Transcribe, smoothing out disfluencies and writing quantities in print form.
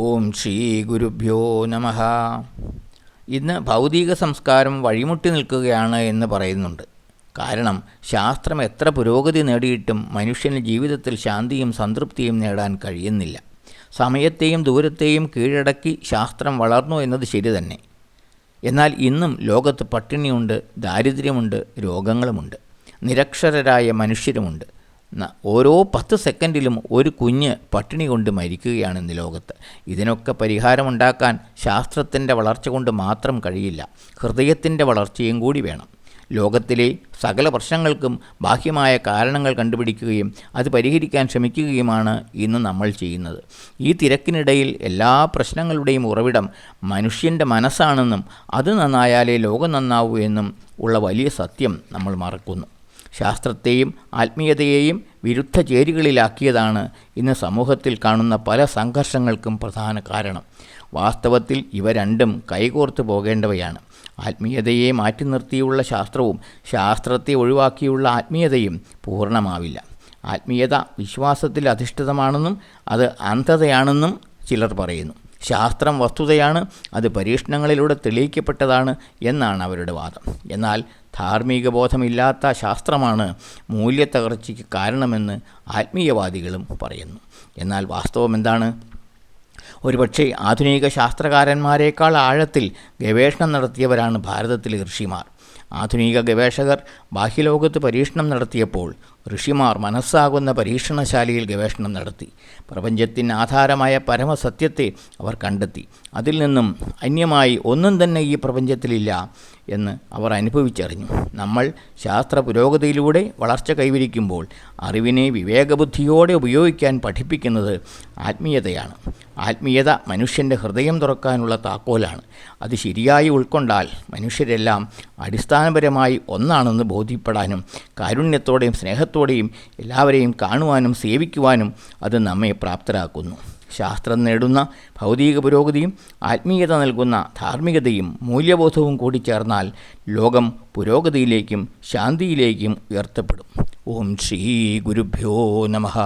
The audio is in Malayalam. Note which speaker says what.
Speaker 1: ഓം ശ്രീ ഗുരുഭ്യോ നമഃ. ഇന്ന് ഭൗതിക സംസ്കാരം വഴിമുട്ടി നിൽക്കുകയാണ് എന്ന് പറയുന്നുണ്ട്. കാരണം ശാസ്ത്രം എത്ര പുരോഗതി നേടിയിട്ടും മനുഷ്യന് ജീവിതത്തിൽ ശാന്തിയും സംതൃപ്തിയും നേടാൻ കഴിയുന്നില്ല. സമയത്തെയും ദൂരത്തെയും കീഴടക്കി ശാസ്ത്രം വളർന്നു എന്നത് ശരി തന്നെ. എന്നാൽ ഇന്നും ലോകത്ത് പട്ടിണിയുണ്ട്, ദാരിദ്ര്യമുണ്ട്, രോഗങ്ങളുമുണ്ട്, നിരക്ഷരരായ മനുഷ്യരുമുണ്ട്. ഓരോ 10 സെക്കൻഡിലും ഒരു കുഞ്ഞ് പട്ടിണി കൊണ്ട് മരിക്കുകയാണ് ഇന്ന് ലോകത്ത്. ഇതിനൊക്കെ പരിഹാരമുണ്ടാക്കാൻ ശാസ്ത്രത്തിൻ്റെ വളർച്ച കൊണ്ട് മാത്രം കഴിയില്ല, ഹൃദയത്തിൻ്റെ വളർച്ചയും കൂടി വേണം. ലോകത്തിലെ സകല പ്രശ്നങ്ങൾക്കും ബാഹ്യമായ കാരണങ്ങൾ കണ്ടുപിടിക്കുകയും അത് പരിഹരിക്കാൻ ശ്രമിക്കുകയുമാണ് ഇന്ന് നമ്മൾ ചെയ്യുന്നത്. ഈ തിരക്കിനിടയിൽ എല്ലാ പ്രശ്നങ്ങളുടെയും ഉറവിടം മനുഷ്യൻ്റെ മനസ്സാണെന്നും അത് നന്നായാലേ ലോകം നന്നാവൂ എന്നും ഉള്ള വലിയ സത്യം നമ്മൾ മറക്കുന്നു. ശാസ്ത്രത്തെയും ആത്മീയതയെയും വിരുദ്ധ ചേരികളിലാക്കിയതാണ് ഇന്ന് സമൂഹത്തിൽ കാണുന്ന പല സംഘർഷങ്ങൾക്കും പ്രധാന കാരണം. വാസ്തവത്തിൽ ഇവ രണ്ടും കൈകോർത്ത് പോകേണ്ടവയാണ്. ആത്മീയതയെ മാറ്റി നിർത്തിയുള്ള ശാസ്ത്രവും ശാസ്ത്രത്തെ ഒഴിവാക്കിയുള്ള ആത്മീയതയും പൂർണ്ണമാവില്ല. ആത്മീയത വിശ്വാസത്തിൽ അധിഷ്ഠിതമാണെന്നും അത് അന്ധതയാണെന്നും ചിലർ പറയുന്നു. ശാസ്ത്രം വസ്തുതയാണ്, അത് പരീക്ഷണങ്ങളിലൂടെ തെളിയിക്കപ്പെട്ടതാണ് എന്നാണ് അവരുടെ വാദം. എന്നാൽ ധാർമ്മിക ബോധമില്ലാത്ത ശാസ്ത്രമാണ് മൂല്യത്തകർച്ചയ്ക്ക് കാരണമെന്ന് ആത്മീയവാദികളും പറയുന്നു. എന്നാൽ വാസ്തവം എന്താണ്? ഒരുപക്ഷെ ആധുനിക ശാസ്ത്രകാരന്മാരെക്കാൾ ആഴത്തിൽ ഗവേഷണം നടത്തിയവരാണ് ഭാരതത്തിലെ ഋഷിമാർ. ആധുനിക ഗവേഷകർ ബാഹ്യലോകത്ത് പരീക്ഷണം നടത്തിയപ്പോൾ ഋഷിമാർ മനസ്സാകുന്ന പരീക്ഷണശാലയിൽ ഗവേഷണം നടത്തി. പ്രപഞ്ചത്തിന് ആധാരമായ പരമസത്യത്തെ അവർ കണ്ടെത്തി. അതിൽ നിന്നും അന്യമായി ഒന്നും തന്നെ ഈ പ്രപഞ്ചത്തിലില്ല എന്ന് അവർ അനുഭവിച്ചറിഞ്ഞു. നമ്മൾ ശാസ്ത്ര പുരോഗതിയിലൂടെ വളർച്ച കൈവരിക്കുമ്പോൾ അറിവിനെ വിവേകബുദ്ധിയോടെ ഉപയോഗിക്കാൻ പഠിപ്പിക്കുന്നത് ആത്മീയതയാണ്. ആത്മീയത മനുഷ്യൻ്റെ ഹൃദയം തുറക്കാനുള്ള താക്കോലാണ്. അത് ശരിയായി ഉൾക്കൊണ്ടാൽ മനുഷ്യരെല്ലാം അടിസ്ഥാനപരമായി ഒന്നാണെന്ന് ബോധ്യപ്പെടാനും കാരുണ്യത്തോടെയും സ്നേഹത്തോടെയും എല്ലാവരെയും കാണുവാനും സേവിക്കുവാനും അത് നമ്മെ പ്രാപ്തരാക്കുന്നു. ശാസ്ത്രം നേടുന്ന ഭൗതിക പുരോഗതിയും ആത്മീയത നൽകുന്ന ധാർമ്മികതയും മൂല്യബോധവും കൂടി ചേർന്നാൽ ലോകം പുരോഗതിയിലേക്കും ശാന്തിയിലേക്കും ഉയർത്തപ്പെടും. ഓം ശ്രീ ഗുരുഭ്യോ നമഃ.